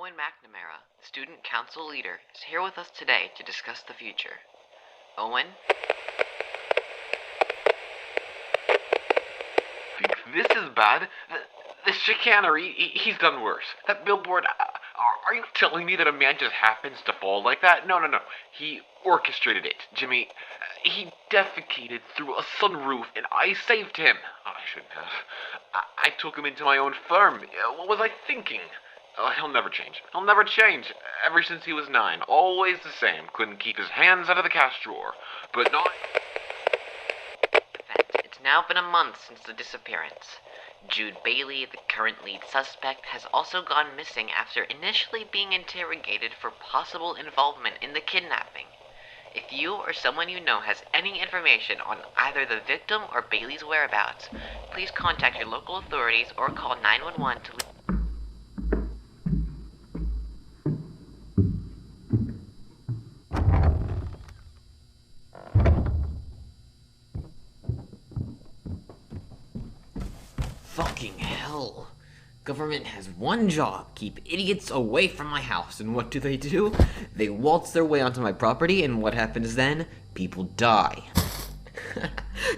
Owen McNamara, the student council leader, is here with us today to discuss the future. Owen? This is bad. This chicanery, he's done worse. That billboard, are you telling me that a man just happens to fall like that? No. He orchestrated it, Jimmy. He defecated through a sunroof, and I saved him. Oh, I shouldn't have. I took him into my own firm. What was I thinking? Oh, he'll never change. He'll never change. Ever since he was 9. Always the same. Couldn't keep his hands out of the cash drawer. But not... It's now been a month since the disappearance. Jude Bailey, the current lead suspect, has also gone missing after initially being interrogated for possible involvement in the kidnapping. If you or someone you know has any information on either the victim or Bailey's whereabouts, please contact your local authorities or call 911 to leave. Fucking hell. Government has one job, keep idiots away from my house, and what do? They waltz their way onto my property, and what happens then? People die.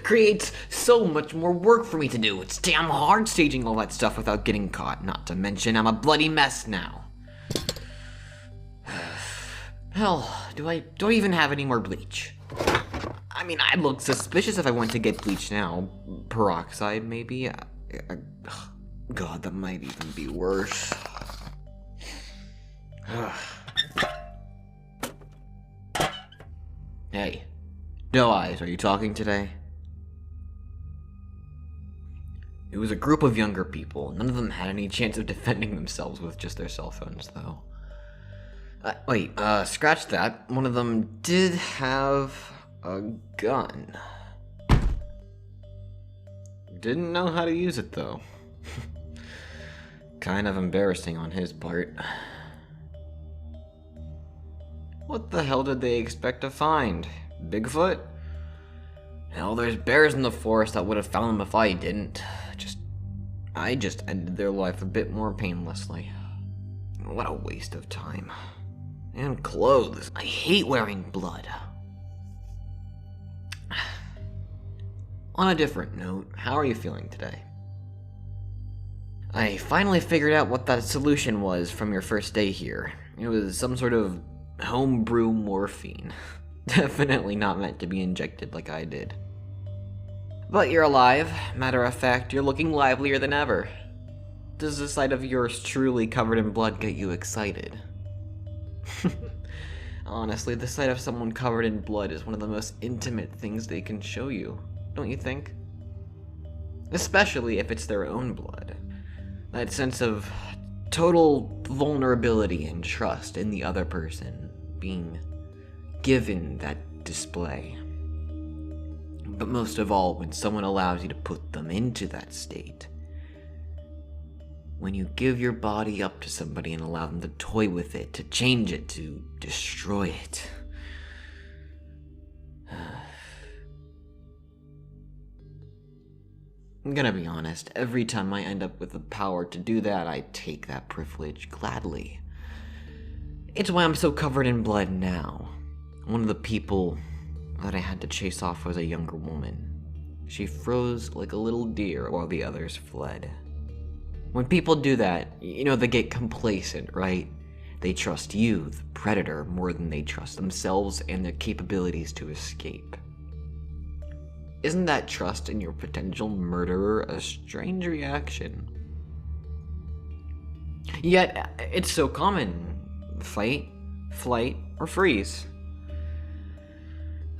Creates so much more work for me to do. It's damn hard staging all that stuff without getting caught, not to mention I'm a bloody mess now. Hell, do I even have any more bleach? I mean, I'd look suspicious if I went to get bleach now. Peroxide, maybe? God, that might even be worse. Hey, Doe Eyes, are you talking today? It was a group of younger people. None of them had any chance of defending themselves with just their cell phones, though. Scratch that. One of them did have a gun. Didn't know how to use it, though. Kind of embarrassing on his part. What the hell did they expect to find? Bigfoot? Hell, there's bears in the forest that would have found them if I didn't. I just ended their life a bit more painlessly. What a waste of time. And clothes. I hate wearing blood. On a different note, how are you feeling today? I finally figured out what that solution was from your first day here. It was some sort of homebrew morphine. Definitely not meant to be injected like I did. But you're alive. Matter of fact, you're looking livelier than ever. Does the sight of yours truly covered in blood get you excited? Honestly, the sight of someone covered in blood is one of the most intimate things they can show you, don't you think? Especially if it's their own blood. That sense of total vulnerability and trust in the other person being given that display. But most of all, when someone allows you to put them into that state. When you give your body up to somebody and allow them to toy with it, to change it, to destroy it. I'm gonna be honest, every time I end up with the power to do that, I take that privilege gladly. It's why I'm so covered in blood now. One of the people that I had to chase off was a younger woman. She froze like a little deer while the others fled. When people do that, they get complacent, right? They trust you, the predator, more than they trust themselves and their capabilities to escape. Isn't that trust in your potential murderer a strange reaction? Yet, it's so common. Fight, flight, or freeze.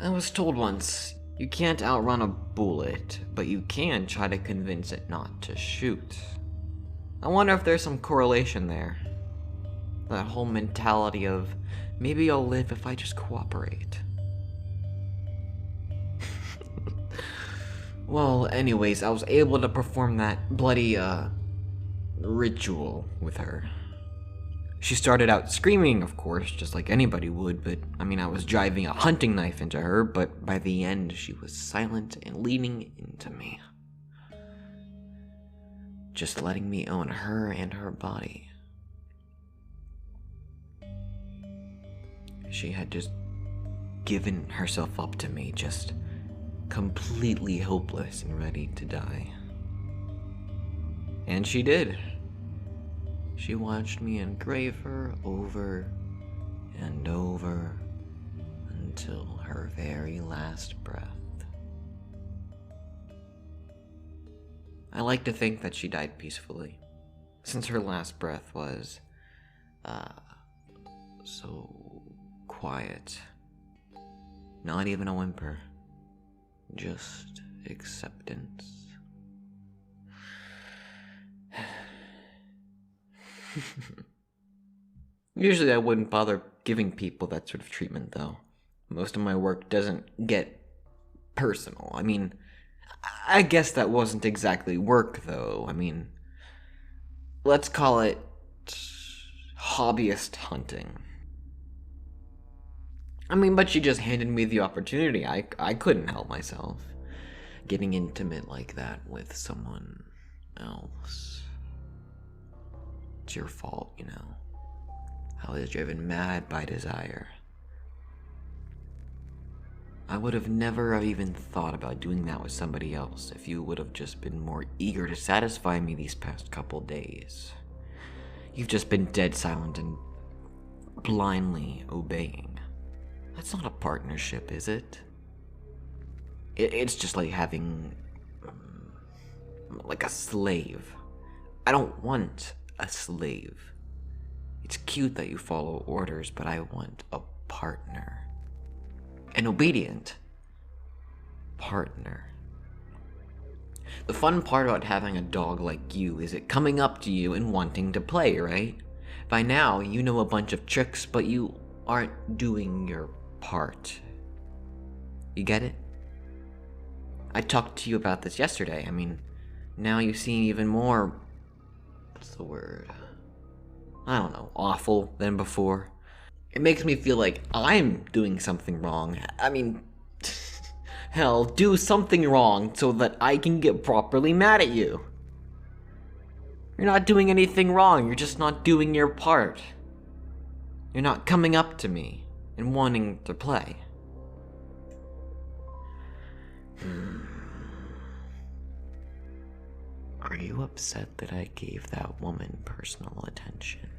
I was told once, you can't outrun a bullet, but you can try to convince it not to shoot. I wonder if there's some correlation there. That whole mentality of, maybe I'll live if I just cooperate. Well, anyways, I was able to perform that bloody, ritual with her. She started out screaming, of course, just like anybody would, but, I was driving a hunting knife into her, but by the end, she was silent and leaning into me. Just letting me own her and her body. she had just given herself up to me, just completely hopeless and ready to die. And she did. She watched me engrave her over and over until her very last breath. I like to think that she died peacefully, since her last breath was, so quiet. Not even a whimper, just acceptance. Usually I wouldn't bother giving people that sort of treatment, though. Most of my work doesn't get personal. I mean, I guess that wasn't exactly work, though. I mean, let's call it hobbyist hunting. I mean, but she just handed me the opportunity. I couldn't help myself. Getting intimate like that with someone else. It's your fault, you know. I was driven mad by desire. I would have never have even thought about doing that with somebody else if you would have just been more eager to satisfy me these past couple days. You've just been dead silent and blindly obeying. That's not a partnership, is it? It's just like having, like a slave. I don't want a slave. It's cute that you follow orders, but I want a partner. An obedient partner. The fun part about having a dog like you is it coming up to you and wanting to play, right? By now, you know a bunch of tricks, but you aren't doing your part. You get it? I talked to you about this yesterday. I mean, now you seem even more... what's the word? I don't know, awful than before. It makes me feel like I'm doing something wrong. I mean, hell, do something wrong so that I can get properly mad at you. You're not doing anything wrong, you're just not doing your part. You're not coming up to me and wanting to play. Are you upset that I gave that woman personal attention?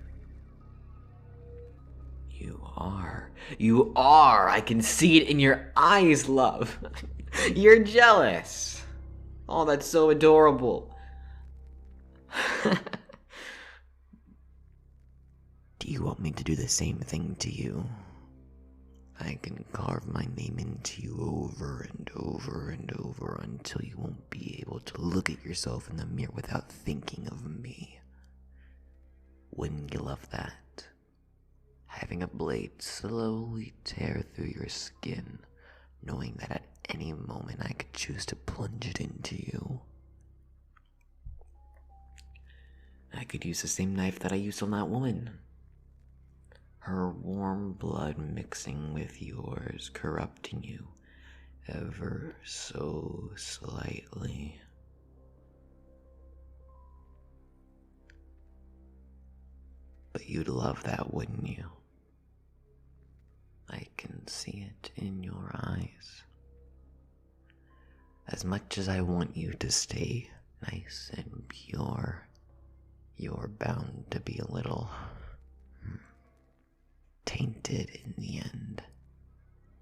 You are. You are! I can see it in your eyes, love. You're jealous. Oh, that's so adorable. Do you want me to do the same thing to you? I can carve my name into you over and over and over until you won't be able to look at yourself in the mirror without thinking of me. Wouldn't you love that? Having a blade slowly tear through your skin, knowing that at any moment I could choose to plunge it into you. I could use the same knife that I used on that woman. Her warm blood mixing with yours, corrupting you ever so slightly. But you'd love that, wouldn't you? I can see it in your eyes. As much as I want you to stay nice and pure, you're bound to be a little tainted in the end.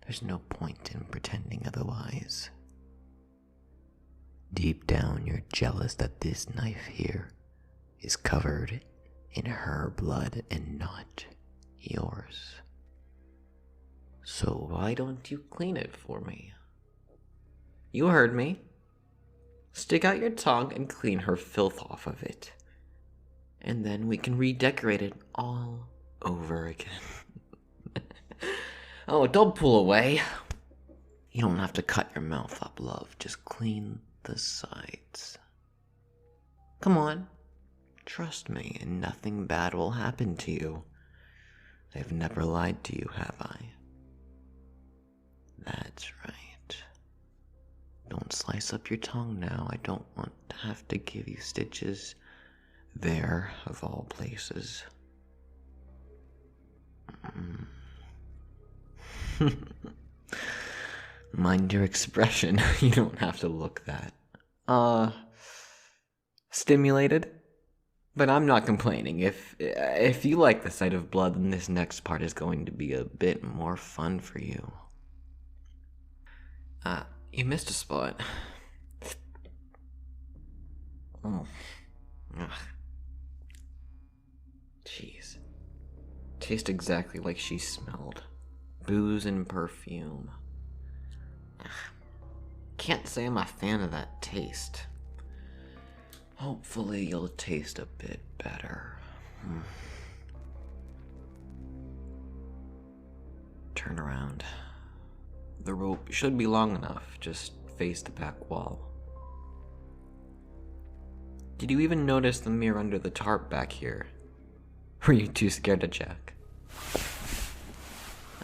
There's no point in pretending otherwise. Deep down, you're jealous that this knife here is covered in her blood and not yours. So why don't you clean it for me? You heard me. Stick out your tongue and clean her filth off of it. And then we can redecorate it all over again. Oh, don't pull away. You don't have to cut your mouth up, love. Just clean the sides. Come on. Trust me, and nothing bad will happen to you. I've never lied to you, have I? That's right. Don't slice up your tongue now. I don't want to have to give you stitches there, of all places. Mind your expression. You don't have to look that. Stimulated? But I'm not complaining. If you like the sight of blood, then this next part is going to be a bit more fun for you. You missed a spot. Oh. Ugh. Jeez. Tastes exactly like she smelled. Booze and perfume. Ugh. Can't say I'm a fan of that taste. Hopefully you'll taste a bit better. Turn around. The rope should be long enough. Just face the back wall. Did you even notice the mirror under the tarp back here? Were you too scared to check?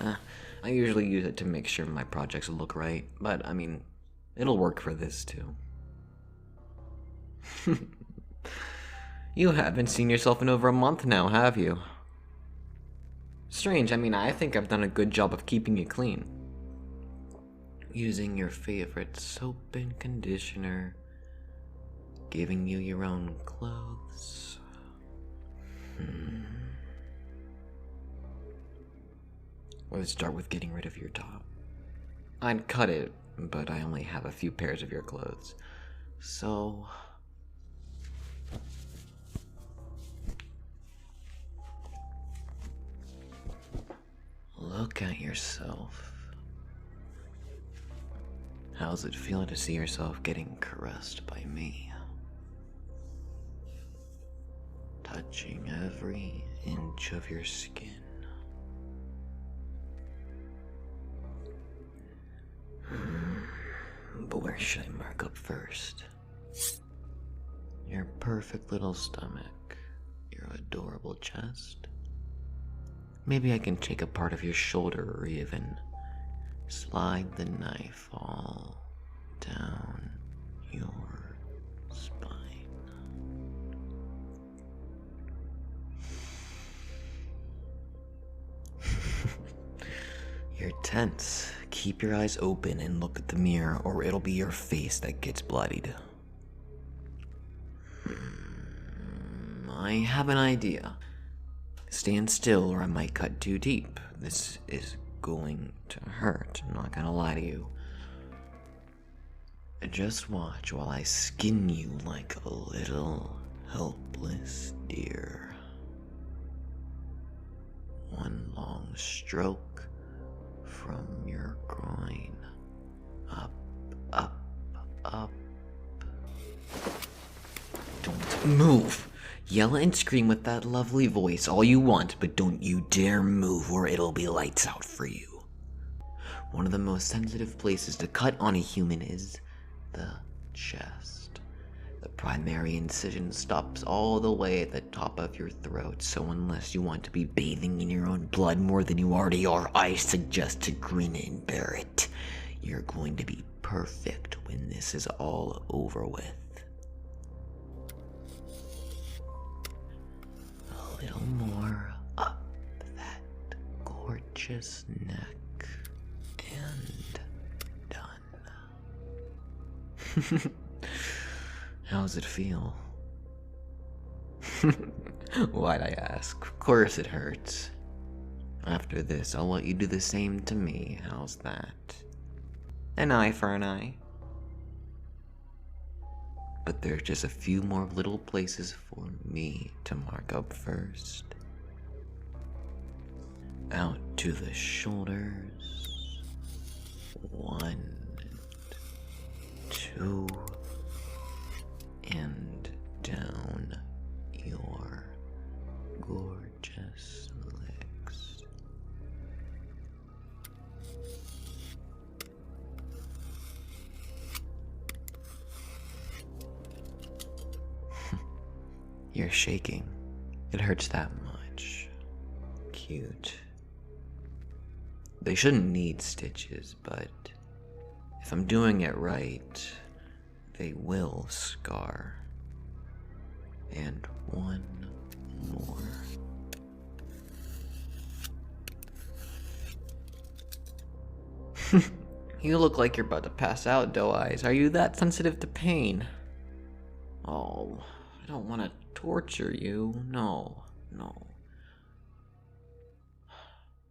I usually use it to make sure my projects look right, but I mean, it'll work for this too. You haven't seen yourself in over a month now, have you? Strange, I mean, I think I've done a good job of keeping you clean. Using your favorite soap and conditioner. Giving you your own clothes. Let's start with getting rid of your top. I'd cut it, but I only have a few pairs of your clothes. So... look at yourself. How's it feel to see yourself getting caressed by me? Touching every inch of your skin. But where should I mark up first? Your perfect little stomach, your adorable chest. Maybe I can take a part of your shoulder or even slide the knife all down your spine. You're tense. Keep your eyes open and look at the mirror, or it'll be your face that gets bloodied. I have an idea. Stand still or I might cut too deep. This is going to hurt, I'm not gonna lie to you. Just watch while I skin you like a little helpless deer. One long stroke from your groin. Up, up, up. Don't move. Yell and scream with that lovely voice all you want, but don't you dare move or it'll be lights out for you. One of the most sensitive places to cut on a human is the chest. The primary incision stops all the way at the top of your throat, so unless you want to be bathing in your own blood more than you already are, I suggest to grin and bear it. You're going to be perfect when this is all over with. A little more up that gorgeous neck and done. How's it feel? Why'd I ask? Of course it hurts. After this, I'll let you do the same to me. How's that? An eye for an eye. But there's just a few more little places for me to mark up first. Out to the shoulders. 1, 2, and down your gorgeous legs. You're shaking. It hurts that much. Cute. They shouldn't need stitches, but if I'm doing it right, they will scar. And one more. You look like you're about to pass out, Doe Eyes. Are you that sensitive to pain? Oh, I don't want to torture you. No.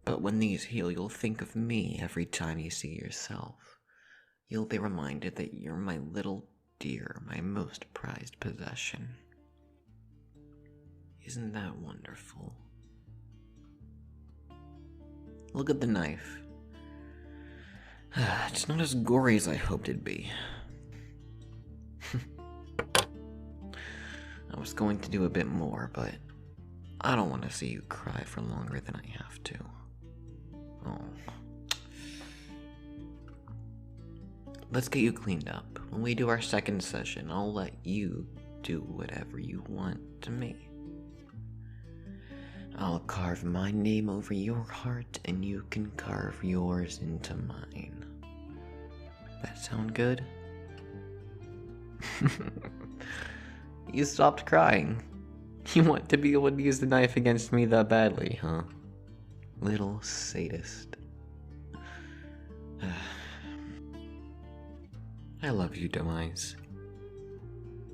But when these heal, you'll think of me every time you see yourself. You'll be reminded that you're my little dear, my most prized possession. Isn't that wonderful? Look at the knife. It's not as gory as I hoped it'd be. I was going to do a bit more, but I don't want to see you cry for longer than I have to. Oh. Let's get you cleaned up. When we do our second session, I'll let you do whatever you want to me. I'll carve my name over your heart, and you can carve yours into mine. That sound good? You stopped crying. You want to be able to use the knife against me that badly, huh? Little sadist. I love you, Demise.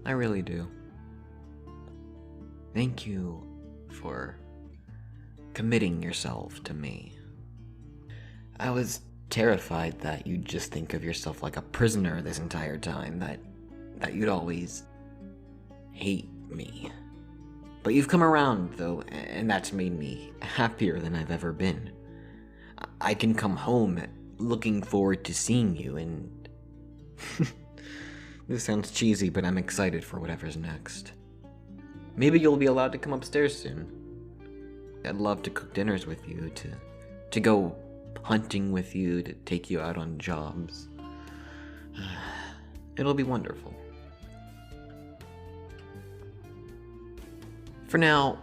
I really do. Thank you for committing yourself to me. I was terrified that you'd just think of yourself like a prisoner this entire time, that you'd always hate me. But you've come around, though, and that's made me happier than I've ever been. I can come home looking forward to seeing you, and... This sounds cheesy, but I'm excited for whatever's next. Maybe you'll be allowed to come upstairs soon. I'd love to cook dinners with you, to go hunting with you, to take you out on jobs. It'll be wonderful. For now,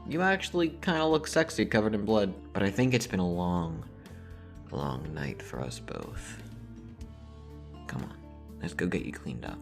you actually kind of look sexy covered in blood, but I think it's been a long night for us both. Come on, let's go get you cleaned up.